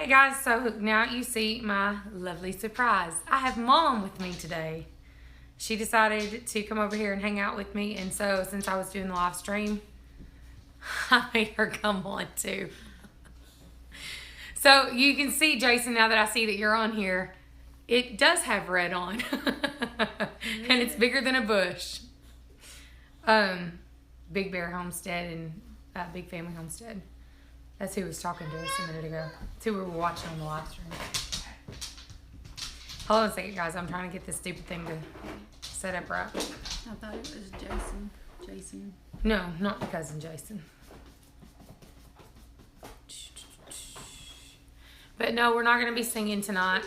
Hey guys, so now you see my lovely surprise. I have Mom with me today. She decided to come over here and hang out with me, and so since I was doing the live stream, I made her come on too. So you can see, Jason, now that I see that you're on here, it does have red on. And it's bigger than a bush. Big Bear Homestead and Big Family Homestead. That's who was talking to us a minute ago. That's who we were watching on the live stream. Hold on a second, guys. I'm trying to get this stupid thing to set up right. I thought it was Jason. No, not my cousin Jason. But no, we're not going to be singing tonight.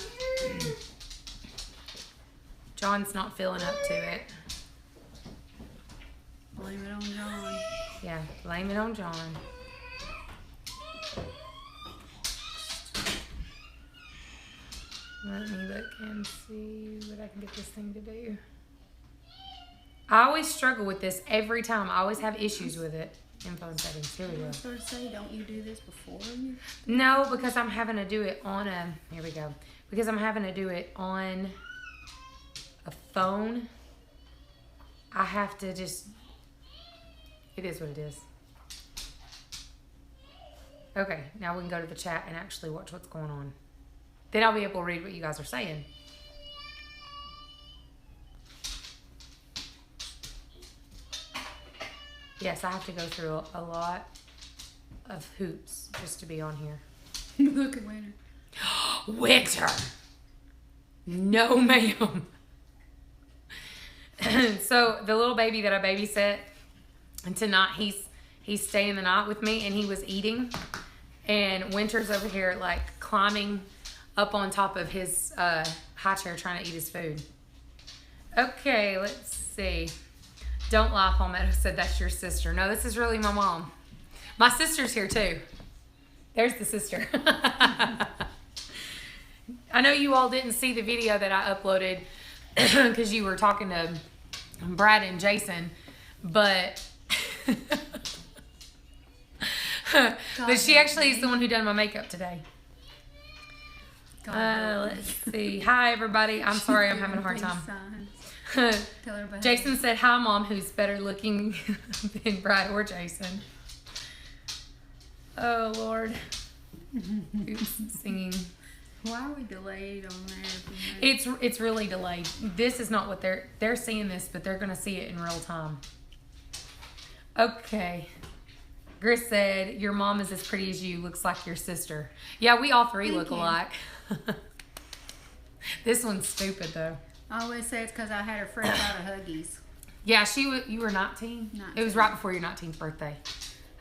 John's not feeling up to it. Blame it on John. Yeah, blame it on John. Let me look and see what I can get this thing to do. I always struggle with this every time. I always have issues with it. Info and settings. Here we go. I was going to say, don't you do this before you? No, because I'm having to do it on a... Here we go. Because I'm having to do it on a phone. I have to just... It is what it is. Okay, now we can go to the chat and actually watch what's going on. Then I'll be able to read what you guys are saying. Yes, I have to go through a lot of hoops just to be on here. Look at Winter. Winter! No, ma'am. So, the little baby that I babysit, and tonight he's staying the night with me, and he was eating. And Winter's over here, like, climbing up on top of his high chair trying to eat his food. Okay, let's see. Don't lie, Palmetto said that's your sister. No, this is really my mom. My sister's here too. There's the sister. I know you all didn't see the video that I uploaded because you were talking to Brad and Jason, but but she actually is the one who done my makeup today. Let's see. Hi, everybody. I'm sorry I'm having a hard time. Jason said, hi, Mom, who's better looking than Brad or Jason. Oh, Lord. Oops, singing. Why are we delayed on there? It's really delayed. This is not what they're seeing this, but they're going to see it in real time. Okay. Gris said, your mom is as pretty as you. Looks like your sister. Yeah, we all three look alike. This one's stupid, though. I always say it's because I had her fresh out of Huggies. Yeah, you were 19? 19. It was right before your 19th birthday.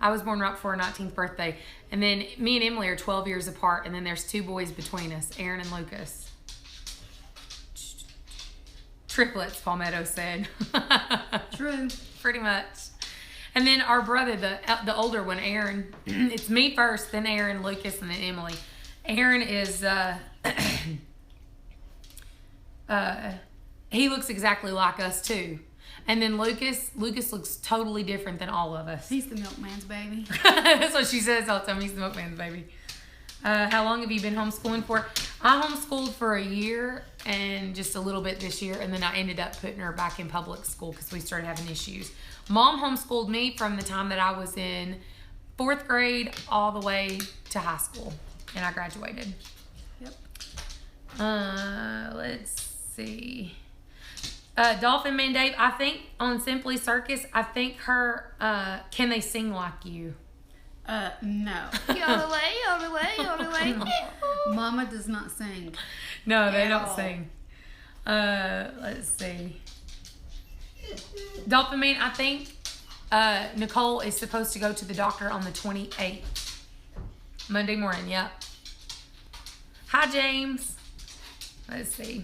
I was born right before her 19th birthday. And then me and Emily are 12 years apart, and then there's 2 boys between us, Aaron and Lucas. Triplets, Palmetto said. True. Pretty much. And then our brother, the older one, Aaron, it's me first, then Aaron, Lucas, and then Emily. Aaron is, he looks exactly like us too. And then Lucas looks totally different than all of us. He's the milkman's baby. That's what she says all the time. He's the milkman's baby. How long have you been homeschooling for? I homeschooled for a year and just a little bit this year, and then I ended up putting her back in public school because we started having issues. Mom homeschooled me from the time that I was in 4th grade all the way to high school, and I graduated. Yep. Let's see. Dolphin Man Dave, I think on Simply Circus, I think her, Can They Sing Like You? No. Yodelay. Mama does not sing. No, they don't sing. Let's see. Dolphin Man, I think Nicole is supposed to go to the doctor on the 28th. Monday morning, yep. Hi, James. Let's see.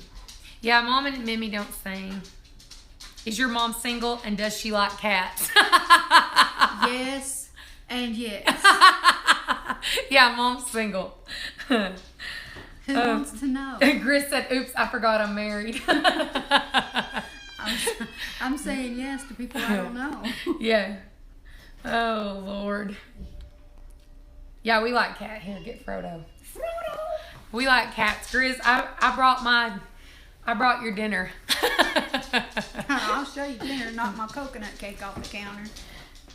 Yeah, Mom and Mimi don't sing. Is your mom single, and does she like cats? Yes and yes. Yeah, Mom's single. Who wants to know? Gris said, oops, I forgot I'm married. I'm saying yes to people I don't know. Yeah. Oh, Lord. Yeah, we like cat. Here, get Frodo. Frodo! We like cats. Grizz, I brought your dinner. I'll show you dinner. Knock my coconut cake off the counter.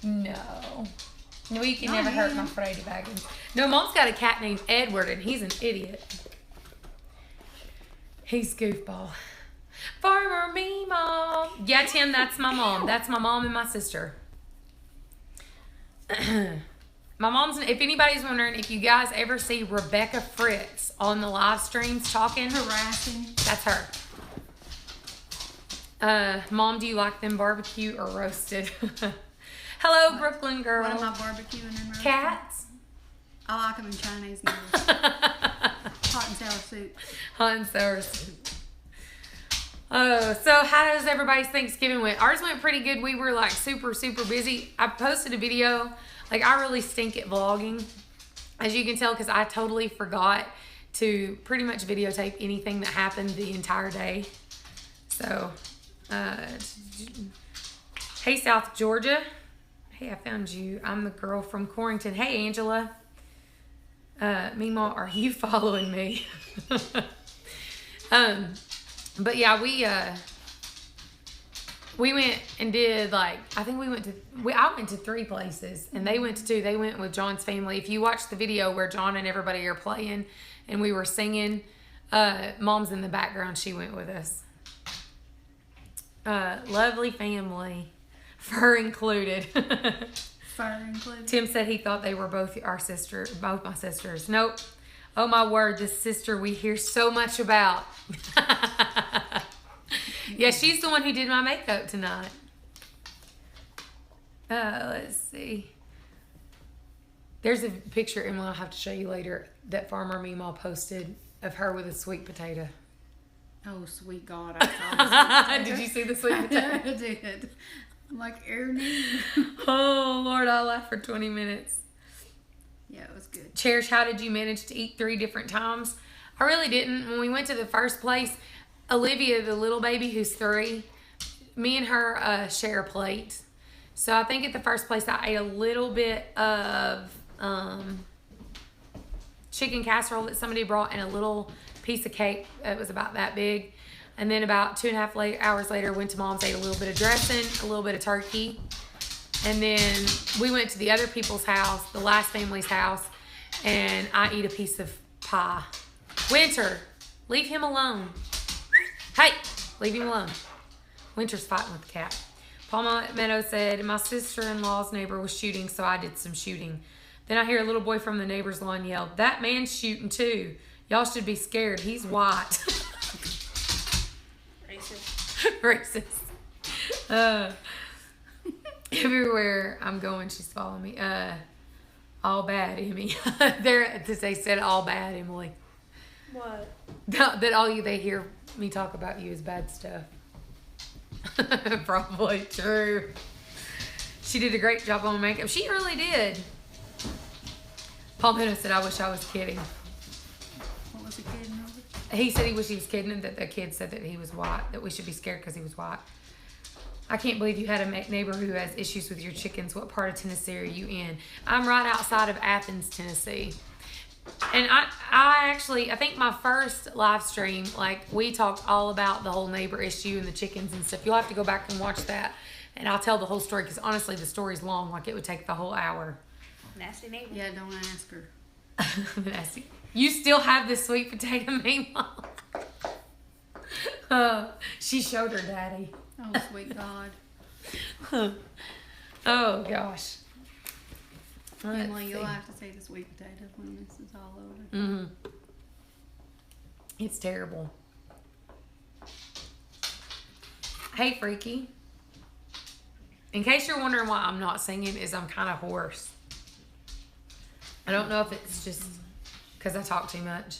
No. No, you can No, never hurt yeah. my Freddy Baggins. No, Mom's got a cat named Edward, and he's an idiot. He's goofball. Farmer me, Mom. Yeah, Tim, that's my mom. That's my mom and my sister. My mom's, if anybody's wondering, if you guys ever see Rebecca Fritz on the live streams talking, Harassing. that's her. Mom, do you like them barbecue or roasted? Hello, Brooklyn girl. What am I barbecuing and roasting? Cats. I like them in Chinese noodles. Hot and sour soup. Hot and sour soup. Oh, so how does everybody's Thanksgiving went? Ours went pretty good. We were like super, super busy. I posted a video. Like, I really stink at vlogging, as you can tell, because I totally forgot to pretty much videotape anything that happened the entire day. So, hey, South Georgia. Hey, I found you. I'm the girl from Corrington. Hey, Angela. Meemaw, are you following me? But yeah, we went and did, like, I think I went to 3 places, and they went to 2. They went with John's family. If you watch the video where John and everybody are playing and we were singing, Mom's in the background. She went with us. Lovely family. Fur included. Fur included. Tim said he thought they were both my sisters. Nope. Oh my word, this sister we hear so much about. Yeah, she's the one who did my makeup tonight. Let's see. There's a picture, Emily, I'll have to show you later, that Farmer Meemaw posted of her with a sweet potato. Oh, sweet God. I saw Did you see the sweet potato? I did. I'm like, Ernie. Oh, Lord, I laughed for 20 minutes. Yeah, it was good. Cherish, how did you manage to eat 3 different times? I really didn't. When we went to the first place, Olivia, the little baby who's 3, me and her share a plate. So I think at the first place I ate a little bit of chicken casserole that somebody brought and a little piece of cake that was about that big. And then about 2.5 hours later, went to Mom's, ate a little bit of dressing, a little bit of turkey. And then we went to the other people's house, the last family's house, and I eat a piece of pie. Winter, leave him alone. Hey, leave him alone. Winter's fighting with the cat. Paul Meadow said, my sister-in-law's neighbor was shooting, so I did some shooting. Then I hear a little boy from the neighbor's lawn yell, that man's shooting too. Y'all should be scared. He's white. Racist. Everywhere I'm going, she's following me. All bad, Emmy. They said all bad, Emily. What? That they hear me talk about you is bad stuff. Probably true. She did a great job on makeup. She really did. Paul Meadow said, I wish I was kidding. What was the kid over? He said he wished he was kidding, and that the kid said that he was white, that we should be scared because he was white. I can't believe you had a neighbor who has issues with your chickens. What part of Tennessee are you in? I'm right outside of Athens, Tennessee. And I think my first live stream, like, we talked all about the whole neighbor issue and the chickens and stuff. You'll have to go back and watch that. And I'll tell the whole story because, honestly, the story's long. Like, it would take the whole hour. Nasty neighbor. Yeah, don't ask her. Nasty. You still have this sweet potato meatball. She showed her daddy. Oh, sweet God. Oh, gosh. Emily, you'll have to say the sweet potato when this is all over. Mm-hmm. It's terrible. Hey, Freaky. In case you're wondering why I'm not singing, is I'm kind of hoarse. I don't know if it's just because I talk too much.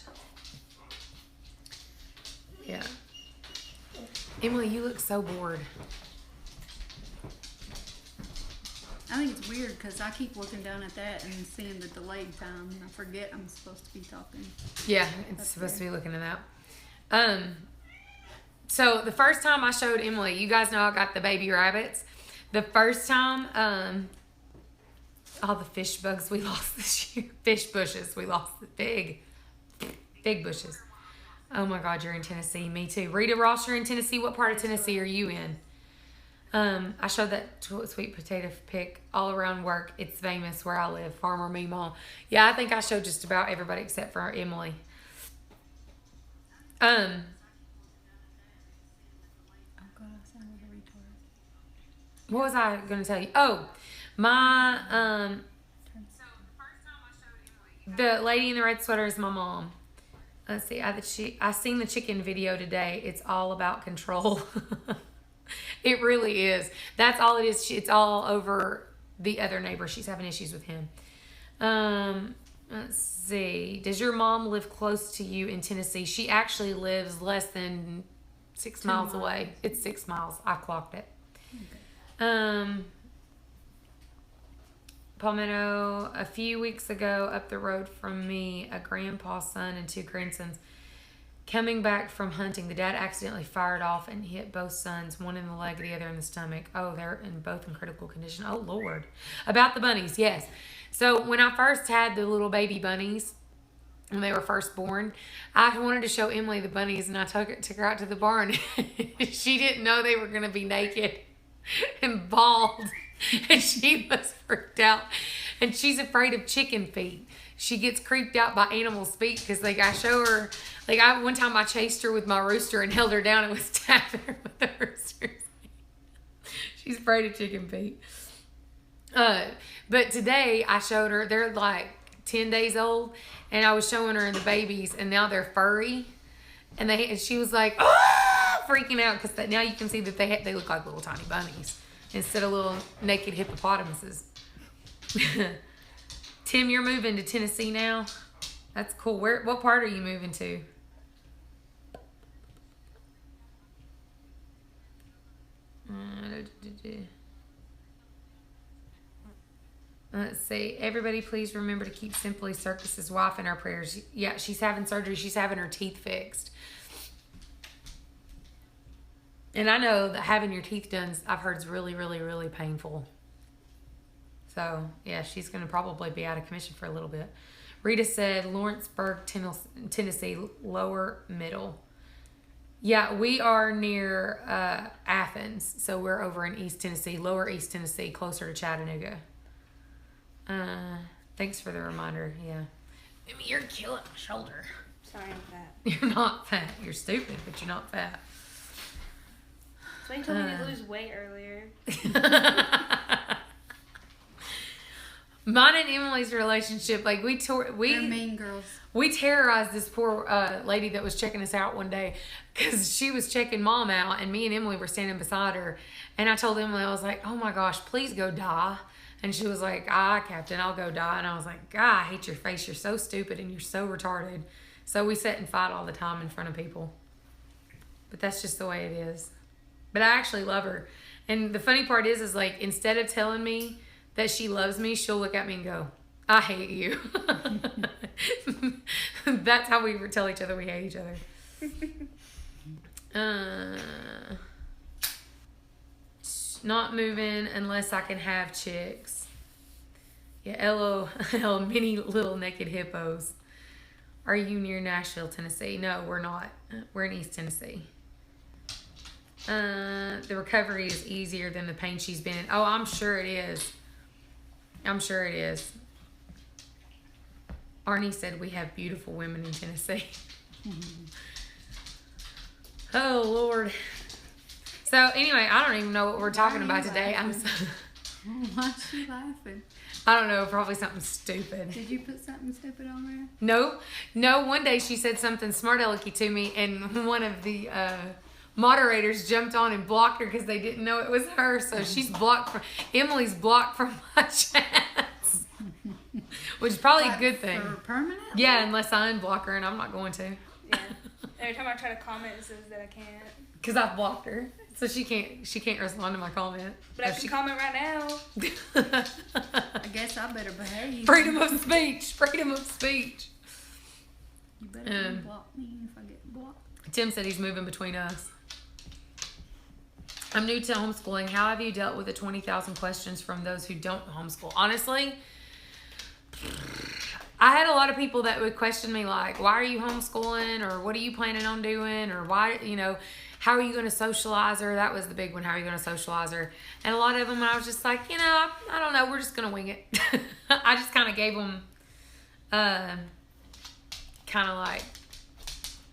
Yeah. Emily, you look so bored. I think it's weird because I keep looking down at that and seeing the delayed time, and I forget I'm supposed to be talking. Yeah, it's That's supposed fair. to be looking at that. So the first time I showed Emily, you guys know I got the baby rabbits. The first time, all the fish bugs we lost this year, fish bushes we lost, big Fig bushes. Oh my God, you're in Tennessee. Me too. Rita Ross, you're in Tennessee. What part of Tennessee are you in? I showed that sweet potato pic all around work. It's famous where I live. Farmer Meemaw. Yeah, I think I showed just about everybody except for Emily. Oh God, I sound like a retard. What was I going to tell you? Oh, my the lady in the red sweater is my mom. Let's see. I seen the chicken video today. It's all about control. It really is. That's all it is. It's all over the other neighbor. She's having issues with him. Let's see. Does your mom live close to you in Tennessee? She actually lives less than 6 miles away. It's 6 miles. I clocked it. Okay. Palmetto, a few weeks ago, up the road from me, a grandpa's son and 2 grandsons coming back from hunting. The dad accidentally fired off and hit both sons, one in the leg, the other in the stomach. Oh, they're both in critical condition. Oh, Lord. About the bunnies, yes. So when I first had the little baby bunnies, when they were first born, I wanted to show Emily the bunnies, and I took her out to the barn. She didn't know they were going to be naked and bald, and she was freaked out. And she's afraid of chicken feet. She gets creeped out by animals' feet because, I show her, one time I chased her with my rooster and held her down and was tapping her with the rooster's feet. She's afraid of chicken feet. But today I showed her, they're 10 days old, and I was showing her the babies, and now they're furry. And she was like, ah, freaking out because now you can see that they look like little tiny bunnies instead of little naked hippopotamuses. Tim, you're moving to Tennessee now? That's cool. What part are you moving to? Let's see. Everybody please remember to keep Simply Circus's wife in our prayers. Yeah, she's having surgery. She's having her teeth fixed. And I know that having your teeth done, I've heard, is really, really, really painful. So, yeah, she's going to probably be out of commission for a little bit. Rita said Lawrenceburg, Tennessee, lower middle. Yeah, we are near Athens. So we're over in East Tennessee, lower East Tennessee, closer to Chattanooga. Thanks for the reminder. Yeah. I mean, you're killing my shoulder. Sorry, I'm fat. You're not fat. You're stupid, but you're not fat. Somebody told me to lose weight earlier. Mine and Emily's relationship, They're mean girls. We terrorized this poor lady that was checking us out one day because she was checking Mom out, and me and Emily were standing beside her. And I told Emily, I was like, oh my gosh, please go die. And she was like, Captain, I'll go die. And I was like, God, I hate your face. You're so stupid and you're so retarded. So we sit and fight all the time in front of people. But that's just the way it is. But I actually love her. And the funny part is instead of telling me that she loves me, she'll look at me and go, I hate you. That's how we tell each other we hate each other. Not moving unless I can have chicks. Yeah, LOL, many little naked hippos. Are you near Nashville, Tennessee? No, we're not. We're in East Tennessee. The recovery is easier than the pain she's been in. Oh, I'm sure it is. I'm sure it is. Arnie said we have beautiful women in Tennessee. Oh, Lord. So, anyway, I don't even know what we're talking about today. Why's she laughing? I don't know. Probably something stupid. Did you put something stupid on there? No. One day she said something smart alecky to me, and one of the moderators jumped on and blocked her because they didn't know it was her. So Emily's blocked from my chats, which is probably a good thing. For permanent? Yeah, unless I unblock her, and I'm not going to. Yeah. Every time I try to comment, it says that I can't. Because I've blocked her, so she can't respond to my comment. But I can comment right now. I guess I better behave. Freedom of speech. Freedom of speech. You better block me if I get blocked. Tim said he's moving between us. I'm new to homeschooling. How have you dealt with the 20,000 questions from those who don't homeschool? Honestly, I had a lot of people that would question me like, why are you homeschooling, or what are you planning on doing, or why, how are you going to socialize her? That was the big one. How are you going to socialize her? And a lot of them, I was just like, I don't know. We're just going to wing it. I just kind of gave them kind of like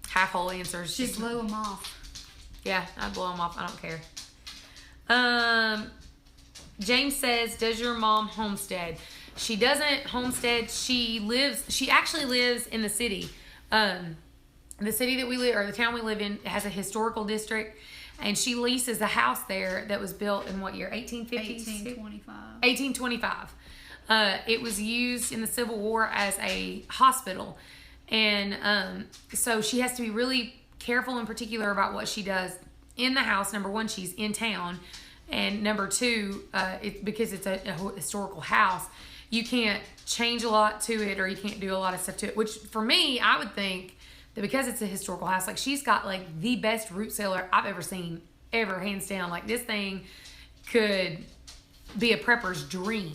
half-whole answers. She blew them off. Yeah, I blow them off. I don't care. James says, does your mom homestead? She doesn't homestead. She actually lives in the city. The city that we live, or the town we live in, has a historical district, and she leases a house there that was built in what year? 1850? 1825. It was used in the Civil War as a hospital, and so she has to be really careful and particular about what she does in the house. Number one, she's in town, and number two, because it's a historical house, you can't change a lot to it, or you can't do a lot of stuff to it, which for me, I would think that because it's a historical house, like, she's got like the best root cellar I've ever seen, ever, hands down. Like, this thing could be a prepper's dream.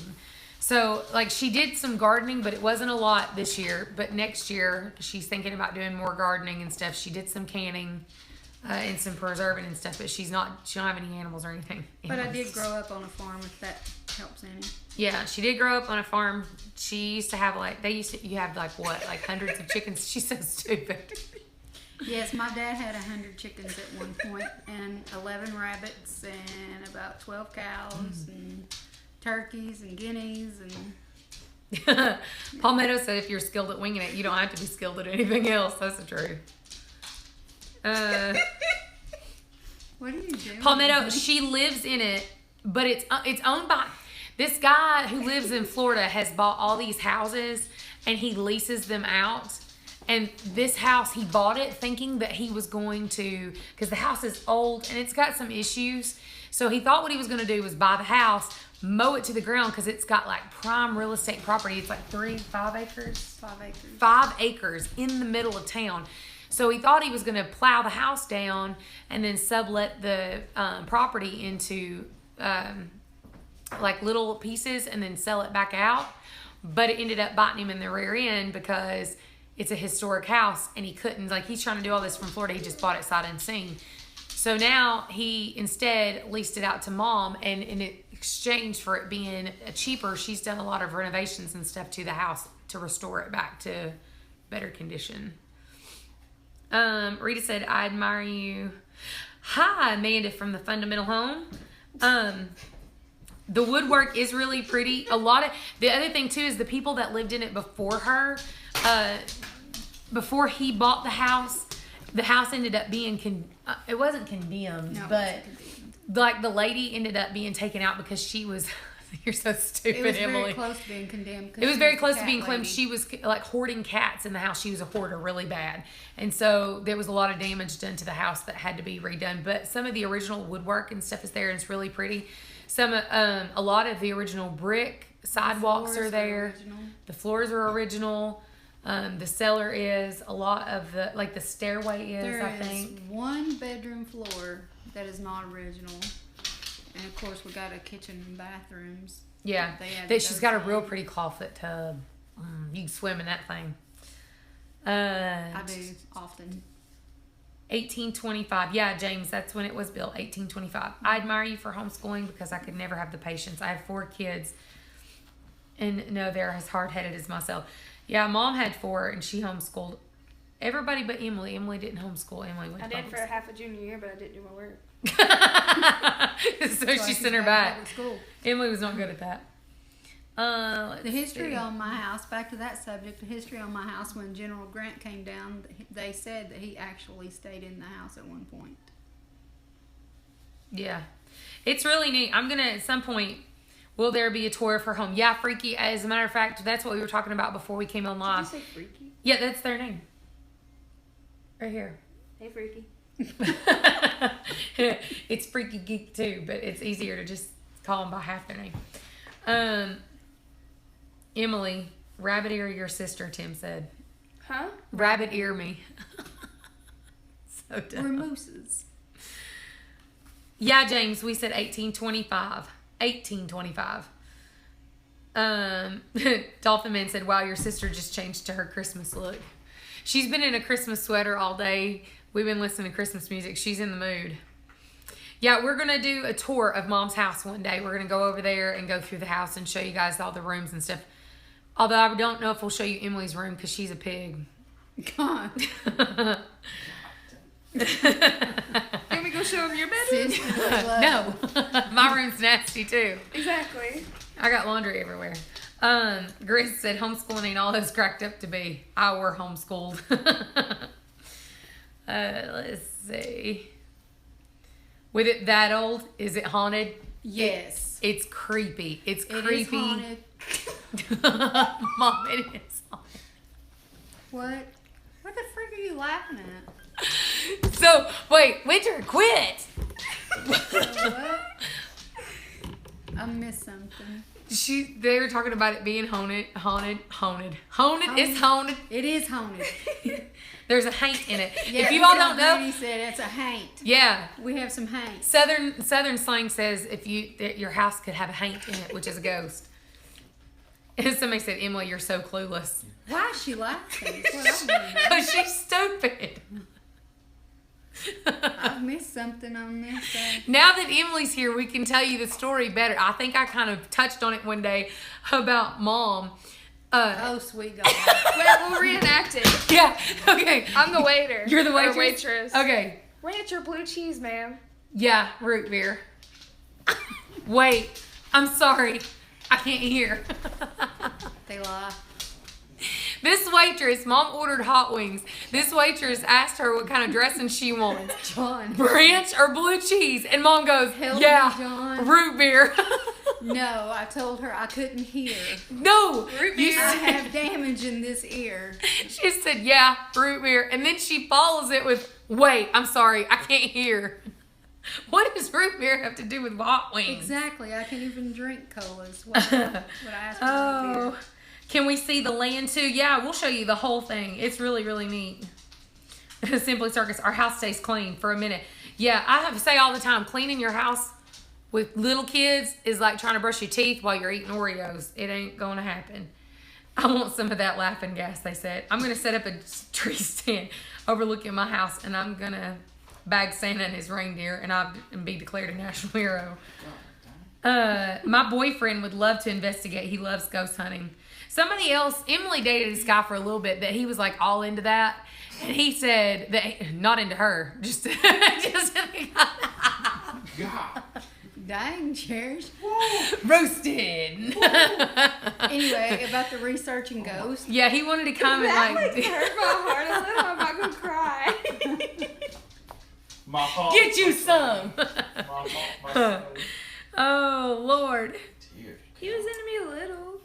So like, she did some gardening, but it wasn't a lot this year. But next year she's thinking about doing more gardening and stuff. She did some canning and some preserving and stuff, but she don't have any animals or anything. But I did grow up on a farm, if that helps any. Yeah, she did grow up on a farm. She used to have you have like what, like hundreds of chickens. She's so stupid. Yes, my dad had 100 chickens at one point, and 11 rabbits, and about 12 cows, and turkeys, and guineas, and... Palmetto said if you're skilled at winging it, you don't have to be skilled at anything else. That's the truth. What are you doing? Palmetto, she lives in it, but it's owned by... This guy who lives in Florida has bought all these houses, and he leases them out. And this house, he bought it thinking that he was going to, because the house is old and it's got some issues. So he thought what he was going to do was buy the house, mow it to the ground, because it's got like prime real estate property. It's like 5 acres? 5 acres. 5 acres in the middle of town. So he thought he was going to plow the house down and then sublet the property into like little pieces and then sell it back out. But it ended up biting him in the rear end because it's a historic house, and he couldn't, like, he's trying to do all this from Florida. He just bought it sight unseen. So now he instead leased it out to Mom, and in exchange for it being cheaper, she's done a lot of renovations and stuff to the house to restore it back to better condition. Rita said, I admire you. Hi, Amanda from the Fundamental Home. The woodwork is really pretty. The other thing too is the people that lived in it before her, before he bought the house ended up being, it wasn't condemned, No, but it wasn't condemned. Like the lady ended up being taken out because she was, you're so stupid, It was Emily. very close to being condemned. It was very close to being condemned. She was like hoarding cats in the house. She was a hoarder really bad. And so there was a lot of damage done to the house that had to be redone. But some of the original woodwork and stuff is there, and it's really pretty. A lot of the original brick sidewalks are there. The floors are original. The cellar is. A lot of the stairway is, I think. There is one bedroom floor that is not original. And of course, we got a kitchen and bathrooms. Yeah. She's got a real pretty clawfoot tub. You can swim in that thing. I do often. 1825. Yeah, James, that's when it was built. 1825. I admire you for homeschooling because I could never have the patience. I have 4 kids, and no, they're as hard-headed as myself. Yeah, Mom had 4, and she homeschooled everybody but Emily. Emily didn't homeschool. Emily went to I did public for half a junior year, but I didn't do my work. So she sent her back. School. Emily was not good at that. The history on my house, back to that subject, the history on my house, when General Grant came down, they said that he actually stayed in the house at one point. Yeah. It's really neat. I'm going to, at some point, will there be a tour of her home? Yeah, Freaky. As a matter of fact, that's what we were talking about before we came on live. Did you say Freaky? Yeah, that's their name. Right here. Hey, Freaky. It's Freaky Geek too, but it's easier to just call them by half their name. Emily, rabbit ear your sister, Tim said. Huh? Rabbit ear me. So dumb. We're mooses. Yeah, James, we said 1825. 1825. Dolphin Man said, wow, your sister just changed to her Christmas look. She's been in a Christmas sweater all day. We've been listening to Christmas music. She's in the mood. Yeah, we're going to do a tour of Mom's house one day. We're going to go over there and go through the house and show you guys all the rooms and stuff. Although I don't know if we'll show you Emily's room because she's a pig. God. Can we go show them your bedroom? No. My room's nasty too. Exactly. I got laundry everywhere. Grace said homeschooling ain't all it's cracked up to be. I were homeschooled. Let's see. With it that old, is it haunted? Yes. It's creepy. It's It creepy. is haunted. Mom, it is haunted. What? What the frick are you laughing at? So, wait, Winter, quit! What? I missed something. They were talking about it being haunted. It's haunted. It is haunted. There's a haint in it. Yeah, if you all don't know, Granny said it's a haint. yeah, We have some haints. Southern slang says if your house could have a haint in it, which is a ghost. And somebody said, Emily, you're so clueless. Why is she laughing? That's what I want to know. Because she's stupid. I've missed something on this. Now that Emily's here, we can tell you the story better. I think I kind of touched on it one day about Mom. Oh, sweet God. We'll reenact it. Yeah, okay. I'm the waiter. You're the Or waitress? waitress. Okay. Ranch or blue cheese, ma'am? Yeah, root beer. Wait, I'm sorry. I can't hear. They lie. This waitress, Mom ordered hot wings. This waitress asked her what kind of dressing she wants. John. Ranch or blue cheese? And Mom goes, Help yeah, me, John. root beer. No, I told her I couldn't hear. No, Root you beer. I said, have damage in this ear. she said, yeah, root beer. And then she follows it with, wait, I'm sorry, I can't hear. What does root beer have to do with hot wings? Exactly. I can't even drink colas. What I asked for Oh, beer. can we see the land too? Yeah, we'll show you the whole thing. It's really, really neat. Simply Circus, our house stays clean for a minute. Yeah, I have to say all the time, cleaning your house with little kids is like trying to brush your teeth while you're eating Oreos. It ain't going to happen. I want some of that laughing gas, they said. I'm going to set up a tree stand overlooking my house, and I'm going to bag Santa and his reindeer, and be declared a national hero. My boyfriend would love to investigate. He loves ghost hunting. Somebody else, Emily dated this guy for a little bit, that he was like all into that. And he said that, not into her, just God. Dang, Cherish. roasted. Anyway, about the researching ghosts. Yeah, he wanted to come and That like hurt my heart a little. I'm not gonna cry. My heart. get you some. My soul. Oh Lord. Tears. He was into me a little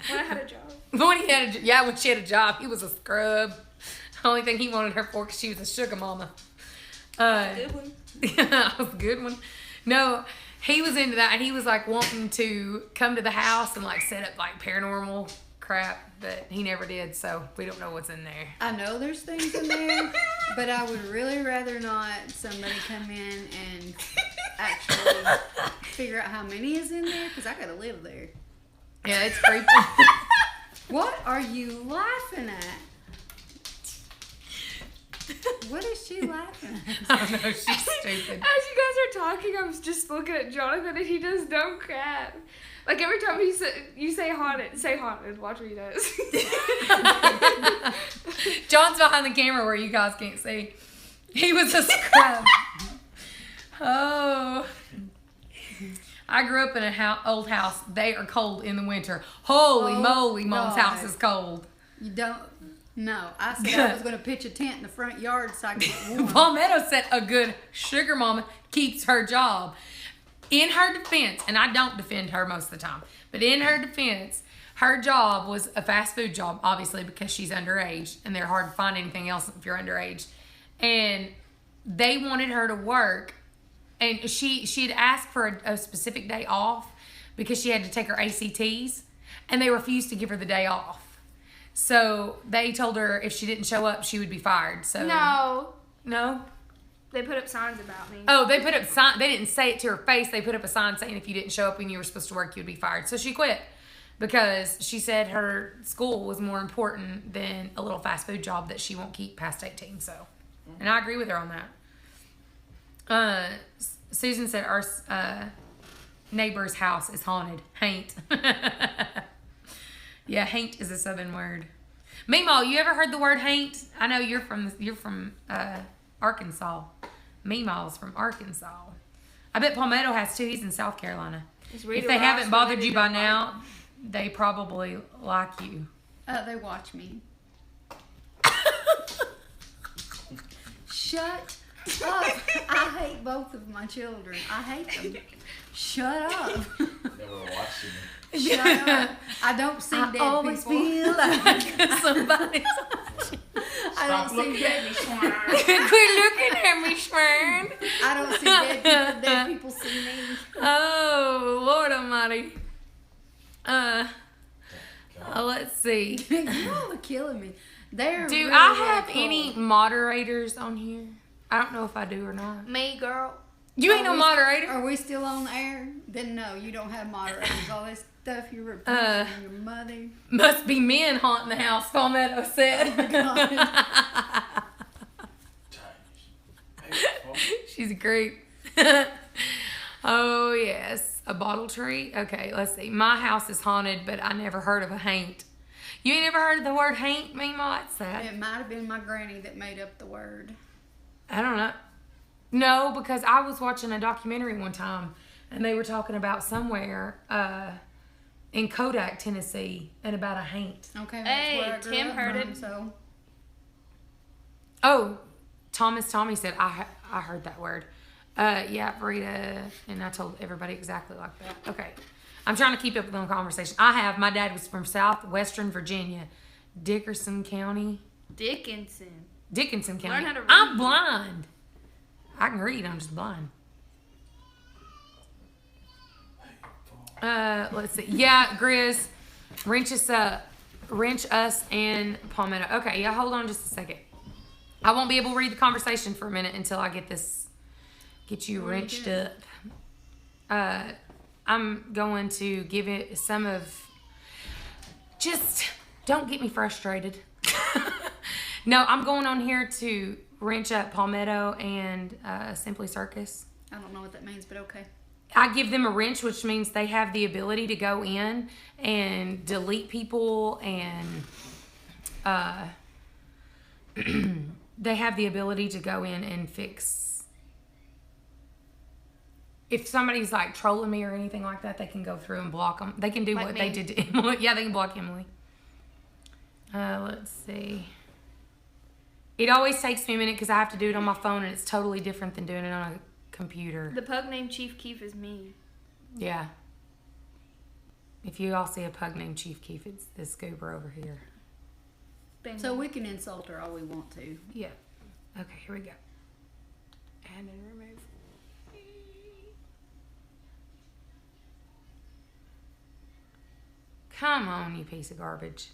when I had a job. When she had a job, he was a scrub. The only thing he wanted her for because she was a sugar mama. Good one. That was a good one. No, he was into that, and he was like wanting to come to the house and like set up like paranormal crap, but he never did, so we don't know what's in there. I know there's things in there, but I would really rather not somebody come in and actually figure out how many is in there, because I gotta live there. Yeah, it's creepy. What are you laughing at? What is she laughing at? I don't know, she's stupid. As you guys are talking, I was just looking at Jonathan, and he does dumb crap. Like every time you say haunted, say haunted. Watch what he does. John's behind the camera where you guys can't see. He was a scrub. Oh. I grew up in an old house. They are cold in the winter. Holy Oh, moly, Mom's God. house is cold. You don't. No, I said I was going to pitch a tent in the front yard so I could get warm. Palmetto said a good sugar mama keeps her job. In her defense, and I don't defend her most of the time, but in her defense, her job was a fast food job, obviously, because she's underage, and they're hard to find anything else if you're underage. And they wanted her to work, and she'd asked for a specific day off because she had to take her ACTs, and they refused to give her the day off. So they told her if she didn't show up, she would be fired. So No. no. They put up signs about me. Oh, they put up sign. They didn't say it to her face. They put up a sign saying if you didn't show up when you were supposed to work, you'd be fired. So she quit because she said her school was more important than a little fast food job that she won't keep past 18. So, and I agree with her on that. Susan said our neighbor's house is haunted. Haint. Yeah, haint is a southern word. Meemaw, you ever heard the word haint? I know you're from Arkansas. Meemaw's from Arkansas. I bet Palmetto has too. He's in South Carolina. If they haven't bothered you by now, they probably like you. They watch me. Shut up. I hate both of my children. I hate them. Shut up. They were watching me. Shut up. I don't see dead always people. feel like somebody's I don't Stop see looking at dead me, swine. Quit looking at me, Schmern. I don't see dead people. Dead people see me. Oh, Lord Almighty. Let's see. You all are killing me. They're Do really, I really have cool. any moderators on here? I don't know if I do or not. Me, girl. You ain't no moderator. Are we still on the air? Then no, you don't have moderators. All this stuff you're repeating your mother. Must be men haunting the house, Palmetto said. She's great. Oh, yes. A bottle tree? Okay, let's see. My house is haunted, but I never heard of a haint. You ain't ever heard of the word haint, Meemaw? What's that? It might have been my granny that made up the word. I don't know. No, because I was watching a documentary one time, and they were talking about somewhere in Kodak, Tennessee, and about a haint. Okay, that's Hey, where I grew Tim up heard from, it. So Oh, Tommy said, I heard that word. Yeah, Rita, and I told everybody exactly like that. Okay. I'm trying to keep up with the conversation. My dad was from southwestern Virginia, Dickinson County. Dickinson. Dickinson County. Learn how to read. I'm blind. I can read, I'm just blind. Let's see. Yeah, Grizz, wrench us and Palmetto. Okay, yeah, hold on just a second. I won't be able to read the conversation for a minute until I get you wrenched up. I'm going to give it some of, just don't get me frustrated. No, I'm going on here to wrench up Palmetto and Simply Circus. I don't know what that means, but okay. I give them a wrench, which means they have the ability to go in and delete people, and they have the ability to go in and fix. If somebody's like trolling me or anything like that, they can go through and block them. They can do Like what me. they did to Emily. Yeah, they can block Emily. Let's see. It always takes me a minute because I have to do it on my phone, and it's totally different than doing it on a computer. The pug named Chief Keef is me. Yeah. If you all see a pug named Chief Keef, it's this goober over here. Bang. So we can insult her all we want to. Yeah. Okay, here we go. Add and remove. Come on, you piece of garbage.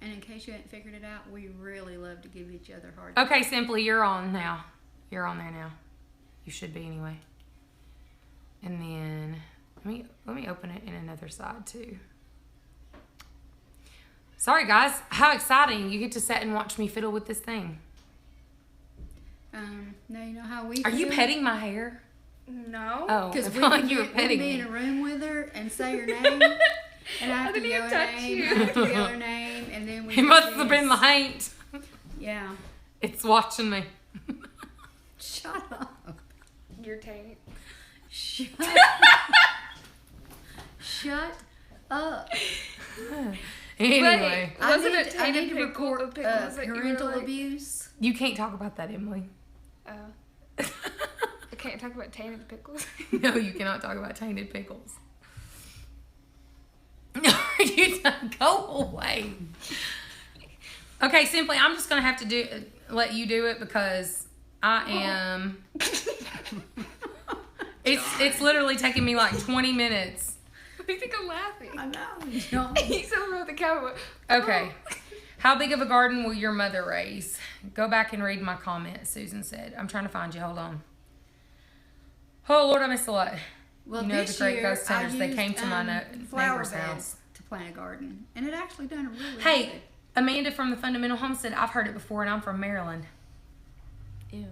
And in case you hadn't figured it out, we really love to give each other hard Okay, Simply, you're on now. You're on there now. You should be anyway. And then let me open it in another side too. Sorry guys, how exciting. You get to sit and watch me fiddle with this thing. Now you know how we Are you feel? petting my hair? No. Oh, Because I we felt like can you were we can petting be me. in a room with her and say her name, and I have to didn't yell even her touch name, you. I have to yell her name, and then we It do must have been the this. haint. Yeah. It's watching me. Shut up. Your tank. Shut Shut up. Anyway, Wasn't it I tainted need to pickle report of pickles that you were parental like- abuse. you can't talk about that, Emily. I can't talk about tainted pickles. No, you cannot talk about tainted pickles. No, you don't. Go away. Okay, Simply, I'm just gonna have to let you do it because I am. It's literally taking me like 20 minutes. I think I'm laughing. I know. He's over at the camera. Okay. How big of a garden will your mother raise? Go back and read my comment, Susan said. I'm trying to find you. Hold on. Oh, Lord, I missed a lot. Well, you know this the great year, ghost hunters. They used, came to my flower neighbor's beds house. to plant a garden, and it actually done a really Hey, good. Amanda from the Fundamental Home said, I've heard it before, and I'm from Maryland. Ew.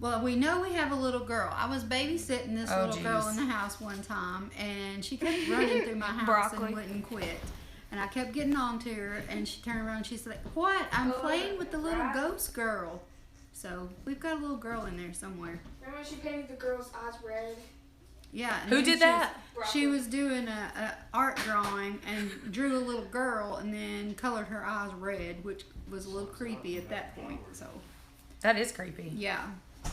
Well, we know we have a little girl. I was babysitting this Oh, little girl geez. in the house one time, and she kept running through my house Broccoli. and wouldn't quit. And I kept getting on to her, and she turned around and she's like, "What? I'm playing with the little ghost girl." So we've got a little girl in there somewhere. Remember when she painted the girl's eyes red? Yeah. and Who then did that? She was doing a art drawing and drew a little girl and then colored her eyes red, which was a little creepy at that point. So That is creepy. yeah.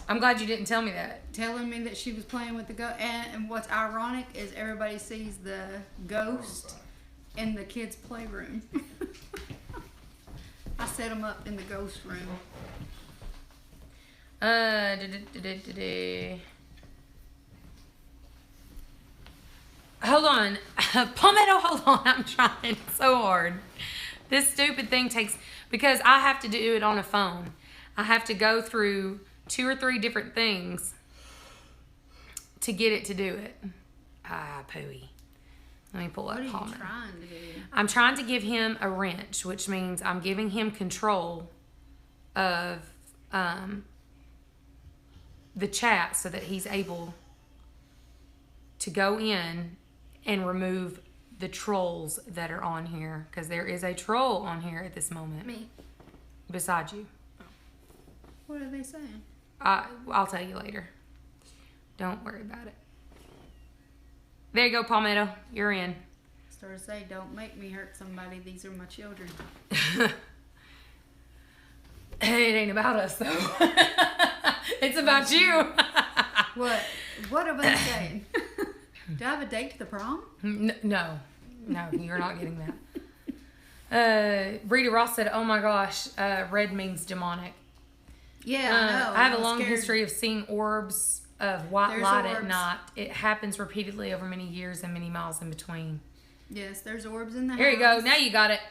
I'm glad you didn't tell me that. Telling me that she was playing with the ghost. And what's ironic is everybody sees the ghost in the kids' playroom. I set them up in the ghost room. Hold on. Palmetto, hold on. I'm trying so hard. This stupid thing takes, because I have to do it on a phone. I have to go through 2 or 3 different things to get it to do it. Ah, pooey. Let me pull up What are you Palmetto. trying to do? I'm trying to give him a wrench, which means I'm giving him control of the chat so that he's able to go in and remove the trolls that are on here, because there is a troll on here at this moment. Me. Beside you. What are they saying? I'll tell you later. Don't worry about it. There you go, Palmetto. You're in. Start to say, "Don't make me hurt somebody. These are my children." It ain't about us, though. It's about you. What? What are they saying? Do I have a date to the prom? No, you're not getting that. Rita Ross said, "Oh my gosh, red means demonic." Yeah, I know. I have a was long scared. history of seeing orbs of white There's light at orbs. night. It happens repeatedly over many years and many miles in between. Yes, there's orbs in the Here you go. house. Now you got it.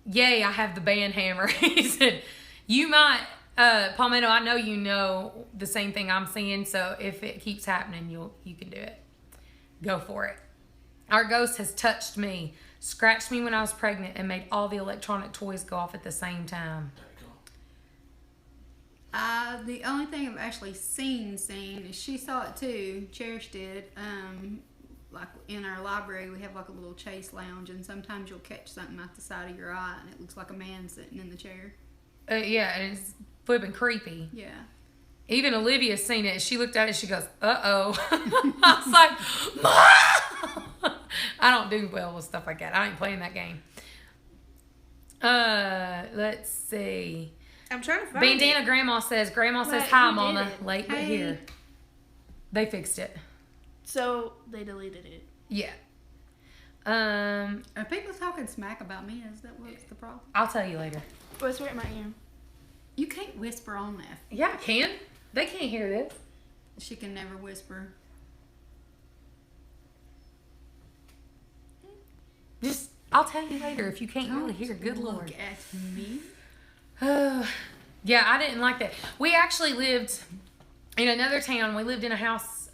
Yay, I have the band hammer. He said, "You might, Palmetto, I know you know the same thing I'm seeing, so if it keeps happening, you can do it. Go for it. Our ghost has touched me, scratched me when I was pregnant, and made all the electronic toys go off at the same time." The only thing I've actually seen is she saw it too. Cherish did. Like in our library, we have like a little chase lounge, and sometimes you'll catch something out the side of your eye, and it looks like a man sitting in the chair. Yeah, and it's flipping creepy. Yeah. Even Olivia's seen it. She looked at it. She goes, "Uh-oh." I was like, "Mom!" I don't do well with stuff like that. I ain't playing that game. Let's see. I'm trying to find Bandana it. Grandma says, But "Hi, who did Mama." it? Late but Hey. here. They fixed it. So they deleted it. Yeah. Are people talking smack about me? Is that what's the problem? I'll tell you later. Whisper in my ear. You can't whisper on that. Yeah, I can. They can't hear this. She can never whisper. Just, I'll tell you later if you can't really Don't hear. Good look Lord. at me. Yeah, I didn't like that. We actually lived in another town. We lived in a house.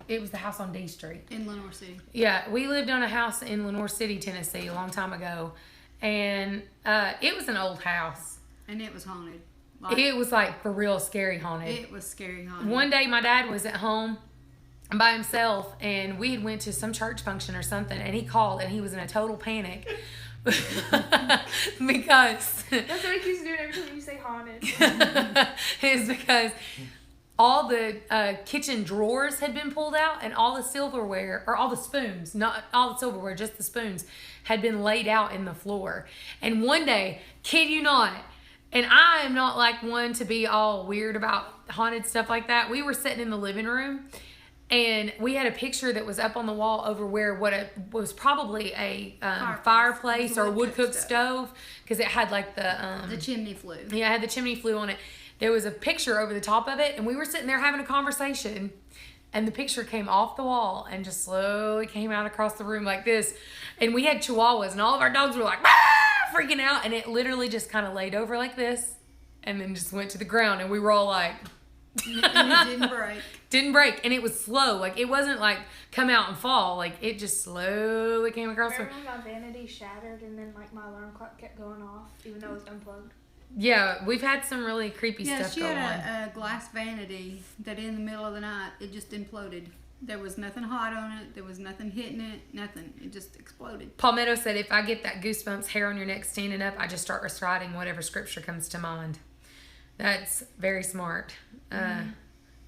It was the house on D Street. In Lenore City. Yeah, we lived on a house in Lenore City, Tennessee, a long time ago, and it was an old house. And it was haunted. It was like for real scary haunted. It was scary haunted. One day, my dad was at home by himself, and we had went to some church function or something, and he called, and he was in a total panic because That's what he keeps doing every time you say haunted. is because all the kitchen drawers had been pulled out, and all the silverware, or all the spoons, not all the silverware, just the spoons, had been laid out in the floor. And one day, kid you not, and I am not like one to be all weird about haunted stuff like that. We were sitting in the living room, and we had a picture that was up on the wall over where what it was probably a fireplace or a wood cooked stove, because it had like the chimney flue. yeah, it had the chimney flue on it. There was a picture over the top of it, and we were sitting there having a conversation, And the picture came off the wall and just slowly came out across the room like this. And we had chihuahuas and all of our dogs were like, ah! Freaking out. And it literally just kind of laid over like this and then just went to the ground. And we were all like... And it didn't break. Didn't break. And it was slow. Like, it wasn't like come out and fall. Like, it just slowly came across. Remember when my vanity shattered and then like my alarm clock kept going off even though it was unplugged? Yeah, we've had some really creepy stuff she go on. had a glass vanity that in the middle of the night, it just imploded. There was nothing hot on it. There was nothing hitting it. Nothing. It just exploded. Palmetto said, if I get that goosebumps, hair on your neck standing up, I just start reciting whatever scripture comes to mind. That's very smart.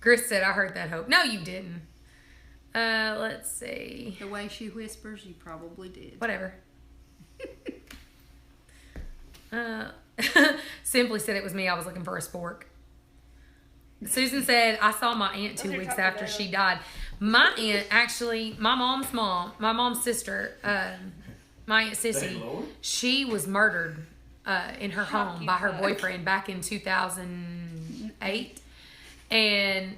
Chris said, I heard that, Hope. No, you didn't. Let's see. The way she whispers, you probably did. Whatever. Simply said it was me. I was looking for a spork. Susan said, I saw my aunt 2 weeks after she died. My aunt, actually, my mom's sister, my Aunt Sissy, she was murdered in her home by her boyfriend back in 2008. And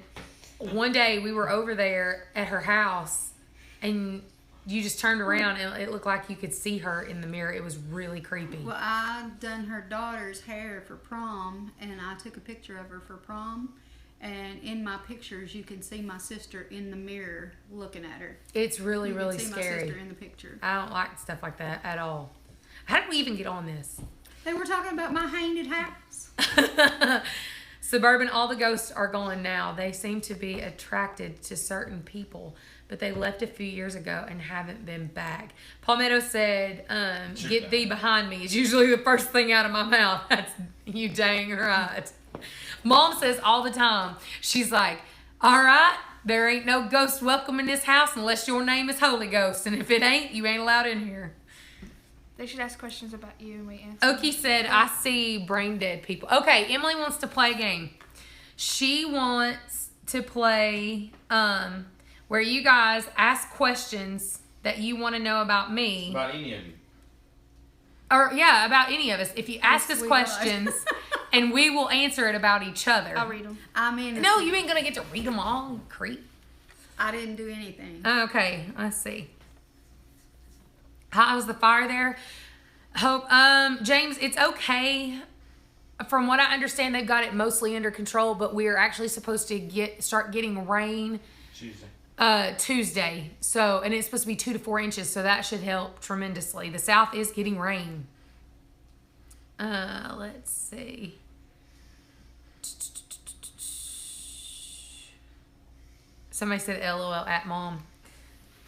one day we were over there at her house and you just turned around and it looked like you could see her in the mirror. It was really creepy. Well, I done her daughter's hair for prom, and I took a picture of her for prom. And in my pictures, you can see my sister in the mirror looking at her. It's really, You really can see scary. my sister in the picture. I don't like stuff like that at all. How did we even get on this? They were talking about my haunted house. Suburban, all the ghosts are gone now. They seem to be attracted to certain people, but they left a few years ago and haven't been back. Palmetto said, get thee behind me is usually the first thing out of my mouth. That's you dang right. Mom says all the time, she's like, all right, there ain't no ghost welcome in this house unless your name is Holy Ghost. And if it ain't, you ain't allowed in here. They should ask questions about you and we answer. Okie said, I see brain dead people. Okay, Emily wants to play a game. She wants to play where you guys ask questions that you want to know about me. About any of you. Or, yeah, about any of us. If you ask us we questions, and we will answer it about each other. I'll read them. I mean, No, you ain't going to get to read them all, you creep. I didn't do anything. Okay, let's see. How was the fire there? Hope, James, it's okay. From what I understand, they've got it mostly under control, but we are actually supposed to start getting rain Tuesday. So, and it's supposed to be 2 to 4 inches, so that should help tremendously. The South is getting rain. Let's see. Somebody said LOL at mom.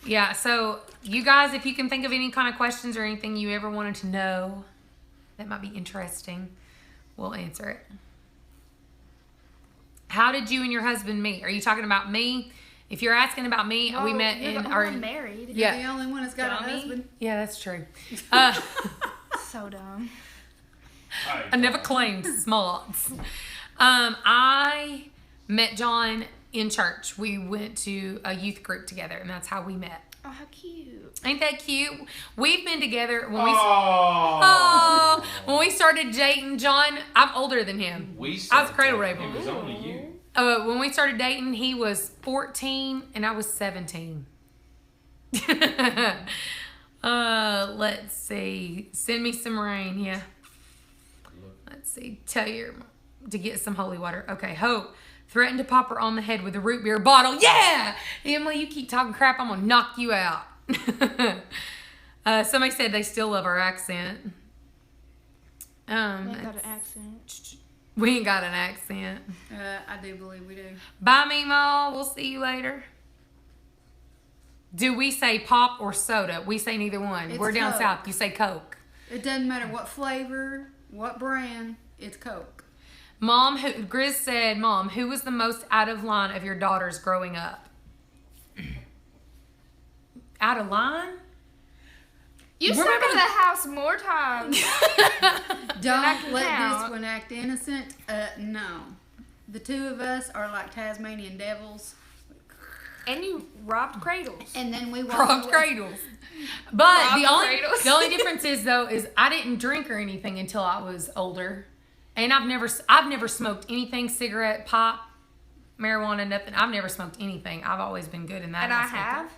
Yeah, so you guys, if you can think of any kind of questions or anything you ever wanted to know that might be interesting, we'll answer it. How did you and your husband meet? Are you talking about me? If you're asking about me, we met you're in the our... only one married. You're Yeah. the only one that's got Dummy. a husband. Yeah, that's true. So dumb. I never claimed smarts. I met John in church. We went to a youth group together, and that's how we met. Oh, how cute. Ain't that cute? We've been together when when we started dating. John, I'm older than him. I was cradle It robber. was only you. When we started dating, he was 14 and I was 17. Let's see. Send me some rain. Yeah. Let's see. Tell your mom to get some holy water. Okay. Hope threatened to pop her on the head with a root beer bottle. Yeah. Emily, you keep talking crap, I'm gonna knock you out. Somebody said they still love our accent. We ain't got an accent. We ain't got an accent. I do believe we do. Bye, Mimo. We'll see you later. Do we say pop or soda? We say neither one. It's We're down Coke. south. You say Coke. It doesn't matter what flavor, what brand, it's Coke. Mom, Grizz said, Mom, who was the most out of line of your daughters growing up? Out of line? You Remember stuck in the house more times. Don't let count. this one act innocent. No. The two of us are like Tasmanian devils. And you robbed cradles. And then we walk Robbed away. cradles. But Robbed the only cradles. difference is though is I didn't drink or anything until I was older, and I've never smoked anything, cigarette, pop, marijuana, nothing. I've never smoked anything. I've always been good in that. And I aspect. have.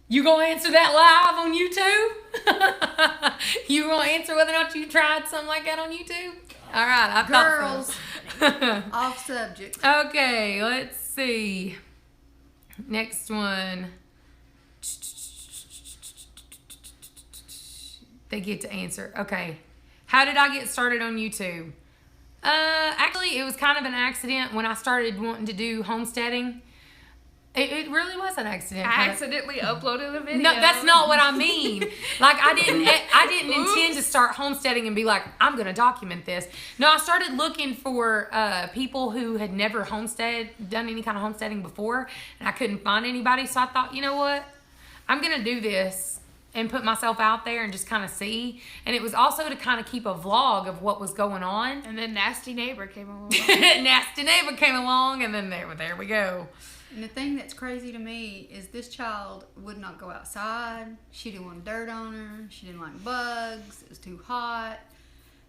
You gonna answer that live on YouTube? You gonna answer whether or not you tried something like that on YouTube? All right, I Girls. thought so. Off subject. Okay, let's see. Next one. They get to answer. Okay. How did I get started on YouTube? Actually, it was kind of an accident when I started wanting to do homesteading. It really was an accident. I accidentally uploaded a video. No, that's not what I mean. Like I didn't intend to start homesteading and be like, I'm gonna document this. No, I started looking for people who had never done any kind of homesteading before, and I couldn't find anybody. So I thought, you know what, I'm gonna do this and put myself out there and just kind of see. And it was also to kind of keep a vlog of what was going on. And then Nasty Neighbor came along. Nasty Neighbor came along, and then there we go. And the thing that's crazy to me is this child would not go outside. She didn't want dirt on her. She didn't like bugs. It was too hot.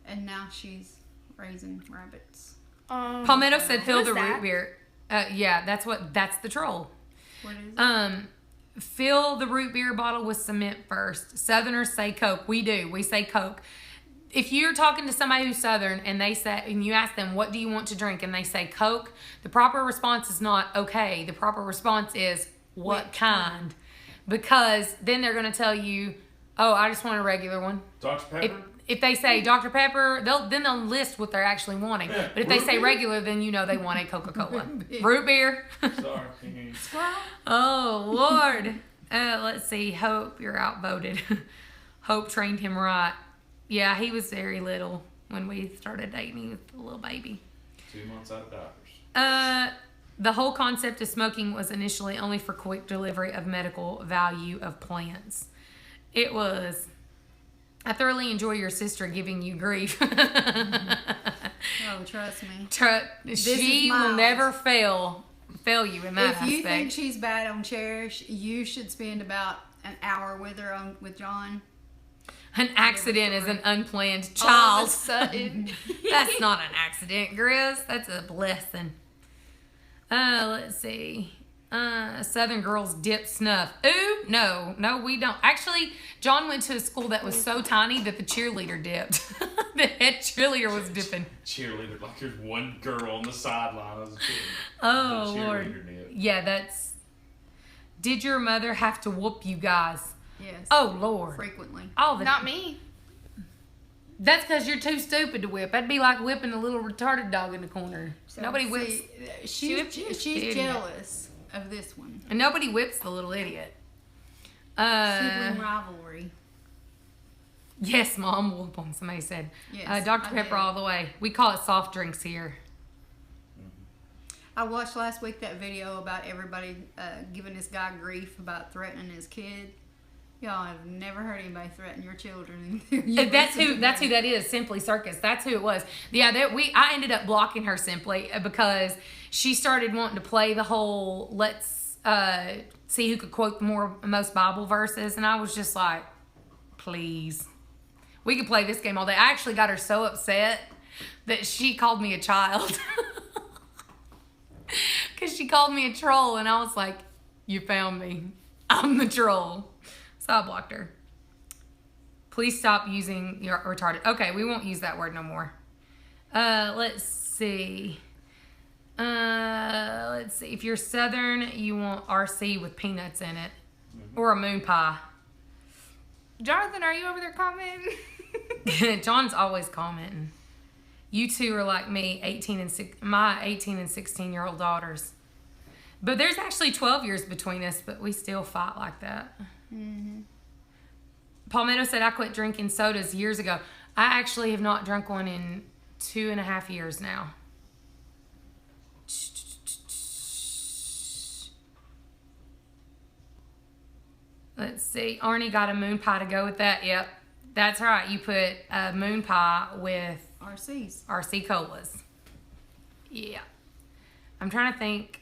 And now she's raising rabbits. Palmetto said, fill What's the that? root beer. Yeah, that's the troll. What is it? Fill the root beer bottle with cement first. Southerners say Coke. We do. We say Coke. If you're talking to somebody who's Southern and you ask them, what do you want to drink? And they say Coke, the proper response is not okay. The proper response is what kind? Because then they're going to tell you, oh, I just want a regular one. Dr. Pepper? If they say Dr. Pepper, they'll list what they're actually wanting. But if they say regular, then you know they want a Coca-Cola. Root beer. Sorry. Oh, Lord. Let's see. Hope, you're outvoted. Hope trained him right. Yeah, he was very little when we started dating. He was a little baby. 2 months out of diapers. The whole concept of smoking was initially only for quick delivery of medical value of plants. It was. I thoroughly enjoy your sister giving you grief. Oh, trust me. She will miles. never fail you in that If you aspect. think she's bad on Cherish, you should spend about an hour with her with John. An accident is an unplanned All of child. a sudden. That's not an accident, Grizz. That's a blessing. Let's see. Southern girls dip snuff. Ooh, no, we don't. Actually, John went to a school that was so tiny that the cheerleader dipped. The head cheerleader was dipping. Cheerleader, like there's one girl on the sideline as a cheerleader. Oh, The Lord. cheerleader did. Yeah, that's... Did your mother have to whoop you guys? Yes. Oh, Lord. Frequently. All the Not me. That's because you're too stupid to whip. That'd be like whipping a little retarded dog in the corner. Nobody whips... See, she's Idiot. jealous of this one. And nobody whips the little idiot. Sibling rivalry. Yes, Mom, whoop them, somebody said. Yes, Dr. I Pepper did. all the way. We call it soft drinks here. I watched last week that video about everybody giving this guy grief about threatening his kid. Y'all have never heard anybody threaten your children. That's who that is, Simply Circus. That's who it was. Yeah, I ended up blocking her simply because she started wanting to play the whole let's see who could quote the most Bible verses, and I was just like, please. We could play this game all day. I actually got her so upset that she called me a child. Because she called me a troll, and I was like, you found me. I'm the troll. So I blocked her. Please stop using your retarded. Okay, we won't use that word no more. Let's see. If you're Southern, you want RC with peanuts in it. Or a moon pie. Jonathan, are you over there commenting? John's always commenting. You two are like me, my 18 and 16-year-old daughters. But there's actually 12 years between us, but we still fight like that. Mm-hmm. Palmetto said, I quit drinking sodas years ago. I actually have not drunk one in 2.5 years now. Let's see. Arnie got a moon pie to go with that. Yep. That's right. You put a moon pie with RC's. RC colas. Yeah. I'm trying to think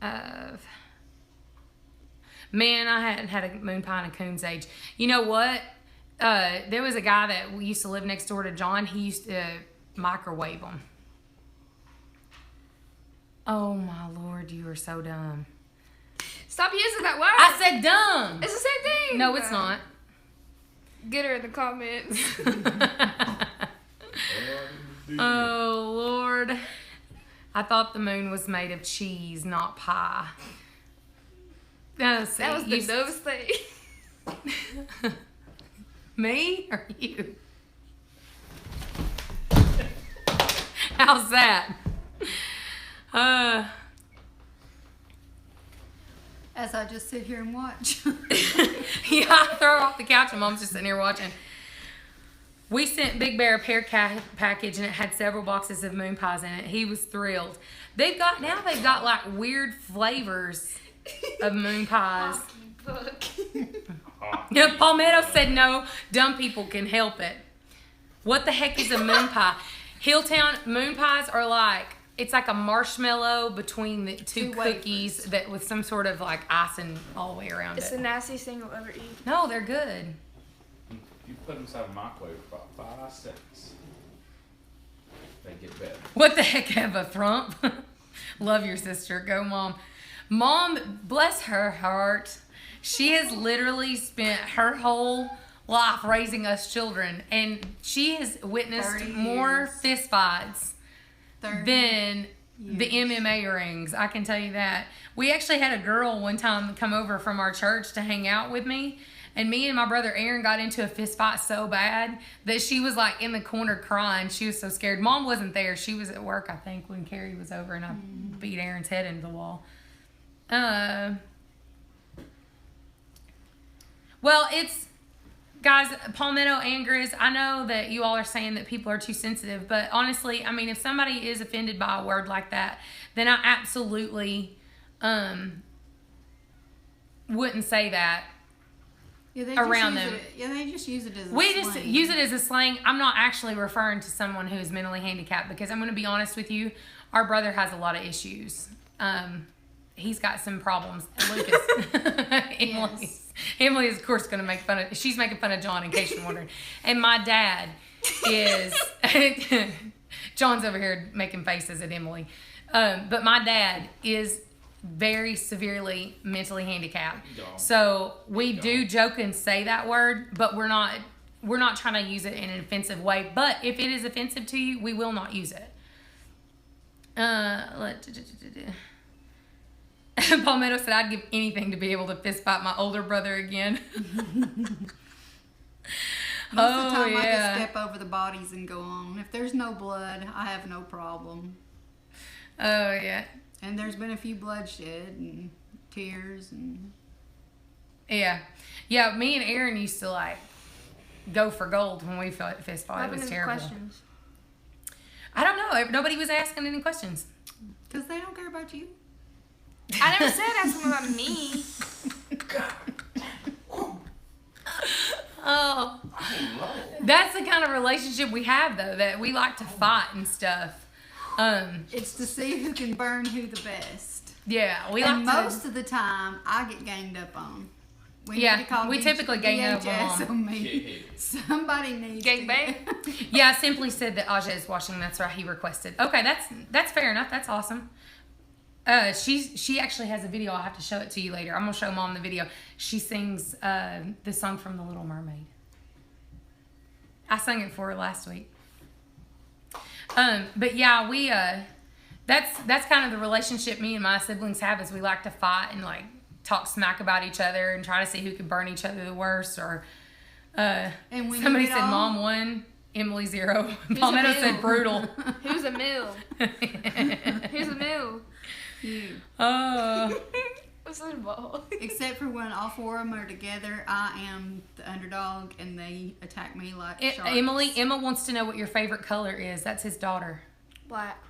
of... Man, I hadn't had a moon pie in a coon's age. You know what? There was a guy that used to live next door to John. He used to microwave them. Oh my Lord, you are so dumb. Stop using that word. I said dumb. It's the same thing. No, it's not. Get her in the comments. Oh Lord. I thought the moon was made of cheese, not pie. That was the dumbest thing. Me or you? How's that? As I just sit here and watch. Yeah, I throw her off the couch and Mom's just sitting here watching. We sent Big Bear a package and it had several boxes of moon pies in it. He was thrilled. They've got like weird flavors of moon pies. Yeah, Palmetto said no, dumb people can help it. What the heck is a moon pie? Hilltown moon pies are like, it's like a marshmallow between the two cookies that with some sort of like icing all the way around It's it. the nastiest thing you'll ever eat. No, they're good. You put them inside a microwave for about 5 seconds. They get better. What the heck, have a frump? Love your sister. Go, Mom. Mom, bless her heart. She has literally spent her whole life raising us children, and she has witnessed more fist fights than the MMA rings. I can tell you that. We actually had a girl one time come over from our church to hang out with me, and me and my brother Aaron got into a fist fight so bad that she was like in the corner crying. She was so scared. Mom wasn't there. She was at work, I think, when Carrie was over, and I beat Aaron's head into the wall. Well, it's, guys, Palmetto and Grizz, I know that you all are saying that people are too sensitive, but honestly, I mean, if somebody is offended by a word like that, then I absolutely wouldn't say that around them. They just use it as a We slang. just use it as a slang. I'm not actually referring to someone who is mentally handicapped, because I'm going to be honest with you, our brother has a lot of issues. He's got some problems. Lucas. Emily is, of course, going to make fun of... She's making fun of John, in case you're wondering. And my dad is... John's over here making faces at Emily. But my dad is very severely mentally handicapped. So we do joke and say that word, but we're not trying to use it in an offensive way. But if it is offensive to you, we will not use it. Palmetto said, I'd give anything to be able to fist fight my older brother again. Most of the time I just step over the bodies and go on. If there's no blood, I have no problem. Oh, yeah. And there's been a few bloodshed and tears and... Yeah. Yeah, me and Aaron used to, like, go for gold when we fist fought. It was terrible. Questions? I don't know. Nobody was asking any questions. Because they don't care about you. I never said ask them about me. Oh. That's the kind of relationship we have, though, that we like to fight and stuff. It's to see who can burn who the best. Yeah, we And like to... most of the time, I get ganged up on. We Yeah, need to call we typically gang up DHS on me. Somebody needs Gangbang? to. Yeah, Simply said that Aja is watching. That's right. He requested. Okay, that's fair enough. That's awesome. She actually has a video. I'll have to show it to you later. I'm gonna show Mom the video. She sings the song from The Little Mermaid. I sang it for her last week. But yeah, we that's kind of the relationship me and my siblings have, is we like to fight and like talk smack about each other and try to see who can burn each other the worst. Or And when somebody you get said all- Mom 1, Emily 0. Palmetto said brutal. Who's a mill? Who's a mill? You. Oh. What's involved? Except for when all four of them are together, I am the underdog and they attack me like sharks. Emma wants to know what your favorite color is. That's his daughter. Black.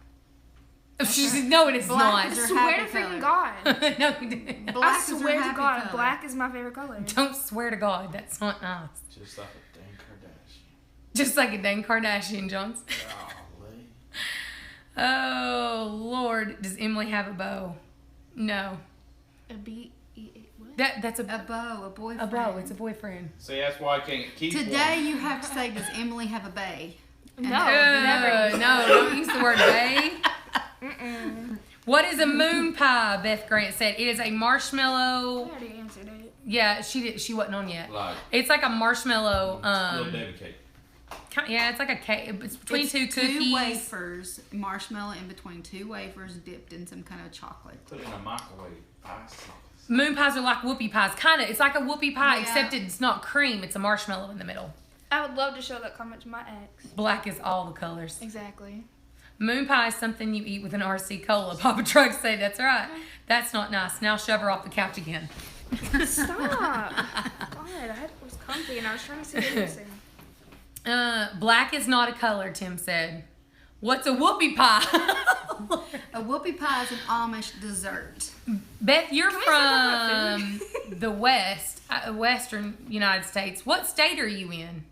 She's no, it is Black I is not. her swear to happy freaking color. God. No, you didn't. I Black is her swear to happy God, color. black is my favorite color. Don't swear to God. That's not nice. Just like a dang Kardashian. Just like a dang Kardashian, Jones. Golly. Oh, Lord. Does Emily have a bow? No. A what? That's A beau, a boyfriend. a bow. It's a boyfriend. See, that's why I can't keep Today one. you have to say, does Emily have a bae? No, And never. No, don't use the word bae. What is a moon pie? Beth Grant said it is a I marshmallow. already answered it. Yeah, she wasn't on yet. Like It's like a marshmallow. little baby cake. Yeah, it's like a cake. It's between It's two cookies. 2 wafers, marshmallow in between 2 wafers dipped in some kind of chocolate. Put it in a microwave. Ice. Moon pies are like whoopie pies. Kind of. It's like a whoopie pie, Yeah. except it's not cream. It's a marshmallow in the middle. I would love to show that comment to my ex. Black is all the colors. Exactly. Moon pie is something you eat with an RC cola. Papa Truck said, that's right. That's not nice. Now shove her off the couch again. Stop. God, I was comfy and I was trying to see what you were saying. Black is not a color, Tim said. What's a whoopie pie? A whoopie pie is an Amish dessert. Beth, you're Can we stop from the West, Western United States. What state are you in?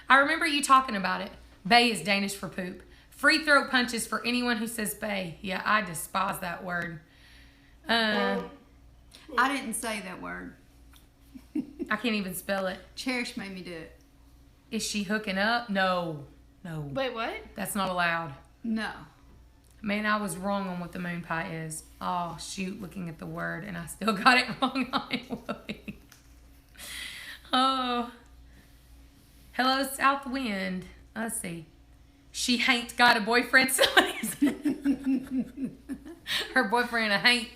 I remember you talking about it. Bay is Danish for poop. Free throw punches for anyone who says bay. Yeah, I despise that word. I didn't say that word. I can't even spell it. Cherish made me do it. Is she hooking up? No. Wait, what? That's not allowed. No. Man, I was wrong on what the moon pie is. Oh, shoot, looking at the word, and I still got it wrong on it. Oh. Hello, South Wind. Let's see. She hain't got a boyfriend. Somebody said. Her boyfriend ain't.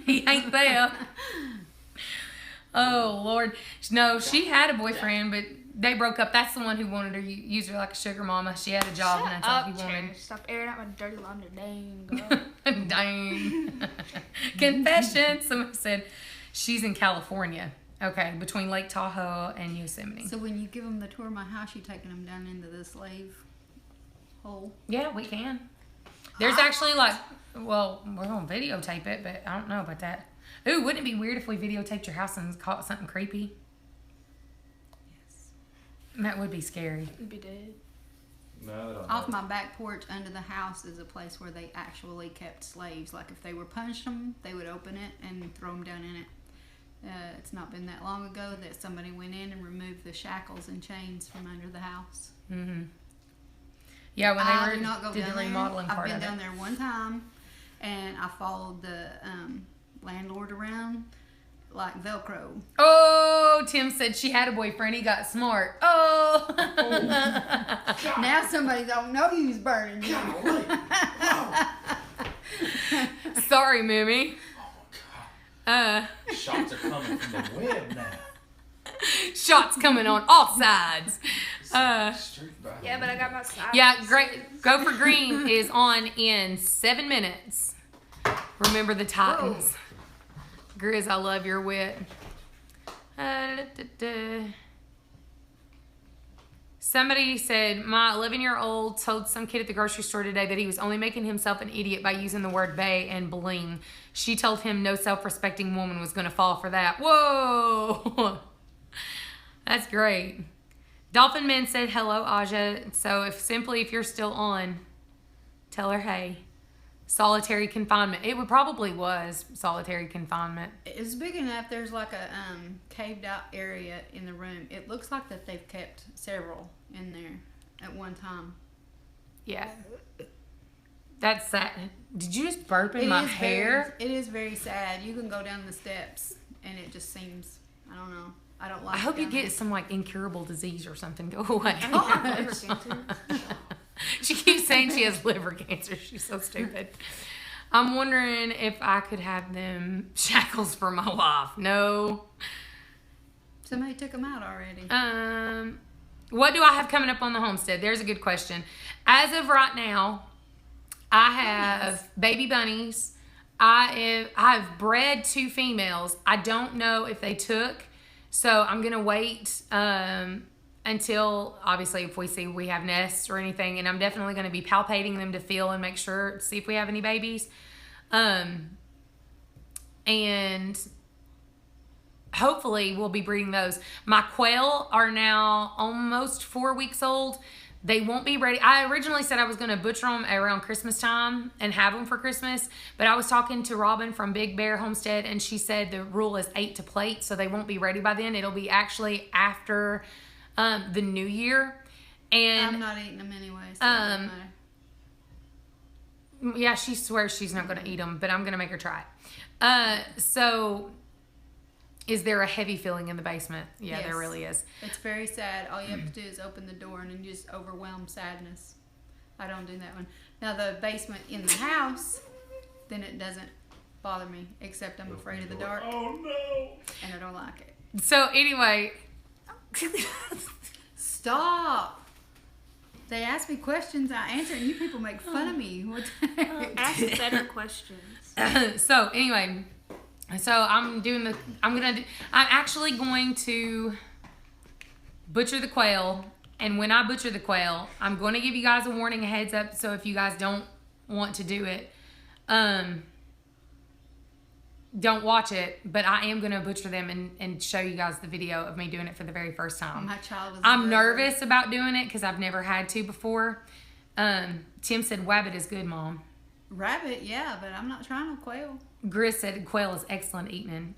He ain't there. Oh, Lord. No, she had a boyfriend, but they broke up. That's the one who wanted her use her like a sugar mama. She had a job, and that's all he wanted. Cherish. Stop airing out my dirty laundry. Dang, girl. Dang. Confession. Someone said she's in California. Okay, between Lake Tahoe and Yosemite. So when you give them the tour of my house, you taking them down into the slave hole? Yeah, we can. There's actually like, well, we're gonna videotape it, but I don't know about that. Ooh, wouldn't it be weird if we videotaped your house and caught something creepy? Yes. That would be scary. You'd be dead. No, they don't Off know. my back porch under the house is a place where they actually kept slaves. Like if they were punished them, they would open it and throw them down in it. It's not been that long ago that somebody went in and removed the shackles and chains from under the house. Mm-hmm. Yeah, when I they do not go did down the remodeling there. I've part been of down it. there one time, and I followed the landlord around like Velcro. Oh, Tim said she had a boyfriend. He got smart. Oh. Now somebody don't know you's burning. You. Sorry, Mimi. Shots are coming from the web now. Shots coming on all sides. Street by Yeah, but I got my side. Yeah, great. Go for Green is on in 7 minutes. Remember the Titans. Grizz, I love your wit. Somebody said, my 11-year-old told some kid at the grocery store today that he was only making himself an idiot by using the word bae and bling. She told him no self-respecting woman was going to fall for that. Whoa! That's great. Dolphin Man said, hello, Aja. So if you're still on, tell her, hey. Solitary confinement. It probably was solitary confinement. It's big enough. There's like a caved out area in the room. It looks like that they've kept several in there at one time. Yeah. That's sad. Did you just burp in my hair? It is very sad. You can go down the steps and it just seems, I don't know. I don't like I it hope you down get there. some like incurable disease or something. Go away. I think I have liver cancer. She keeps saying she has liver cancer. She's so stupid. I'm wondering if I could have them shackles for my wife. No. Somebody took them out already. What do I have coming up on the homestead? There's a good question. As of right now, I have baby bunnies. I've bred 2 females. I don't know if they took, so I'm gonna wait until, obviously, if we see we have nests or anything, and I'm definitely going to be palpating them to feel and make sure, see if we have any babies. And hopefully we'll be breeding those. My quail are now almost 4 weeks old. They won't be ready. I originally said I was going to butcher them around Christmas time and have them for Christmas, but I was talking to Robin from Big Bear Homestead, and she said the rule is 8 to plate, so they won't be ready by then. It'll be actually after the new year. And I'm not eating them anyway, so it doesn't matter. Yeah, she swears she's not going to eat them, but I'm going to make her try it. So, is there a heavy feeling in the basement? Yeah, Yes. there really is. It's very sad. All you have to do is open the door and then just overwhelm sadness. I don't do that one. Now, the basement in the house, then it doesn't bother me, except I'm afraid of the dark. Oh no! And I don't like it. So, anyway. Stop! They ask me questions, I answer, and you people make fun of me. What the heck? Ask better questions. So, anyway. So, I'm actually going to butcher the quail. And when I butcher the quail, I'm going to give you guys a warning, a heads up. So, if you guys don't want to do it, don't watch it, but I am going to butcher them and show you guys the video of me doing it for the very first time. My child is I'm nervous about doing it because I've never had to before. Tim said wabbit is good, Mom. Rabbit, yeah, but I'm not trying to quail. Gris said quail is excellent eating.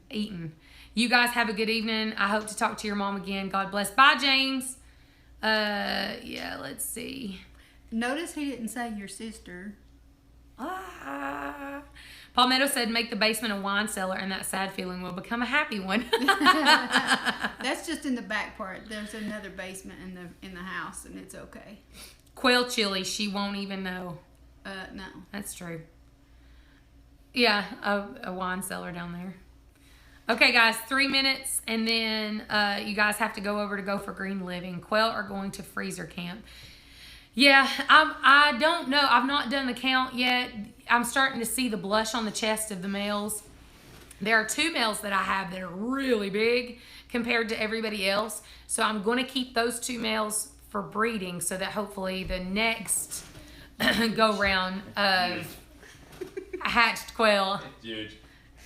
You guys have a good evening. I hope to talk to your mom again. God bless. Bye, James. Yeah, let's see. Notice he didn't say your sister. Palmetto said, make the basement a wine cellar and that sad feeling will become a happy one. That's just in the back part. There's another basement in the house, and it's okay. Quail chili, she won't even know. No. That's true. Yeah, a wine cellar down there. Okay, guys, 3 minutes, and then you guys have to go for green living. Quail are going to freezer camp. Yeah, I don't know. I've not done the count yet. I'm starting to see the blush on the chest of the males. There are 2 males that I have that are really big compared to everybody else. So I'm going to keep those 2 males for breeding so that hopefully the next go round of hatched quail. It's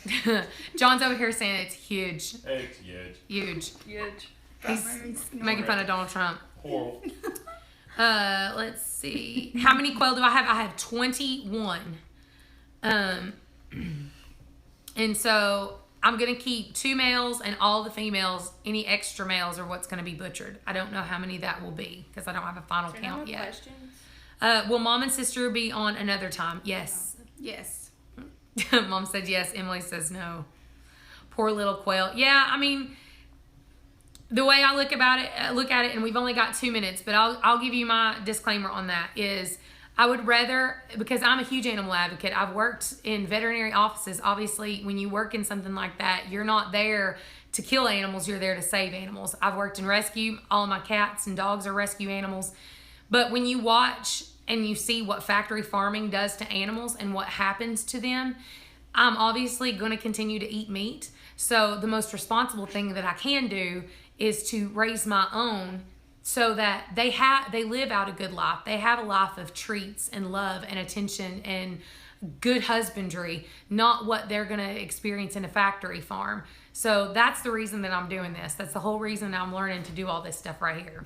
huge. John's over here saying it's huge. It's huge. Huge. Huge. He's making fun of Donald Trump. Horrible. Let's see. How many quail do I have? I have 21. And so I'm going to keep 2 males and all the females. Any extra males are what's going to be butchered. I don't know how many that will be because I don't have a final count yet. Questions? Will Mom and Sister be on another time? Yes. Yes. Mom said yes. Emily says no. Poor little quail. Yeah, I mean, the way I look at it, and we've only got 2 minutes, but I'll give you my disclaimer on that is I would rather, because I'm a huge animal advocate. I've worked in veterinary offices. Obviously, when you work in something like that, you're not there to kill animals. You're there to save animals. I've worked in rescue. All of my cats and dogs are rescue animals. But when you watch and you see what factory farming does to animals and what happens to them, I'm obviously going to continue to eat meat. So the most responsible thing that I can do is to raise my own so that they live out a good life. They have a life of treats and love and attention and good husbandry, not what they're going to experience in a factory farm. So that's the reason that I'm doing this. That's the whole reason I'm learning to do all this stuff right here.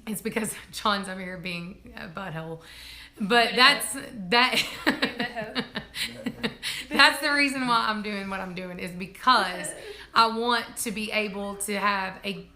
It's because John's over here being a butthole. But that's the reason why I'm doing what I'm doing is because I want to be able to have a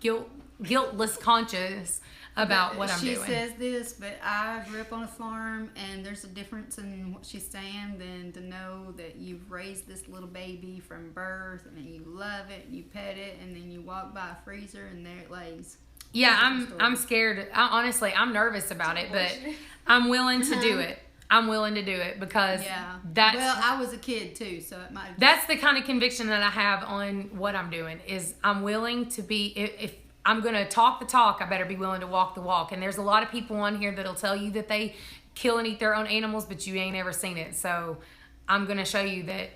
guiltless conscience about what I'm doing. She says this, but I grew up on a farm, and there's a difference in what she's saying than to know that you've raised this little baby from birth, and you love it, and you pet it, and then you walk by a freezer, and there it lays. Yeah, I'm scared. Honestly, I'm nervous about it, but I'm willing to do it. I'm willing to do it because I was a kid too, so it might. That's the kind of conviction that I have on what I'm doing. Is I'm willing to be. If I'm gonna talk the talk, I better be willing to walk the walk. And there's a lot of people on here that'll tell you that they kill and eat their own animals, but you ain't ever seen it. So I'm gonna show you that.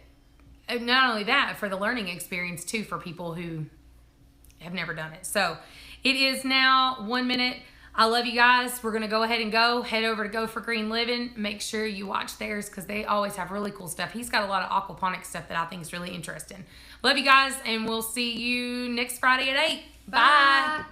Not only that, for the learning experience too, for people who have never done it. So it is now 1 minute. I love you guys. We're going to go ahead and head over to Go for Green Living. Make sure you watch theirs because they always have really cool stuff. He's got a lot of aquaponics stuff that I think is really interesting. Love you guys, and we'll see you next Friday at 8. Bye.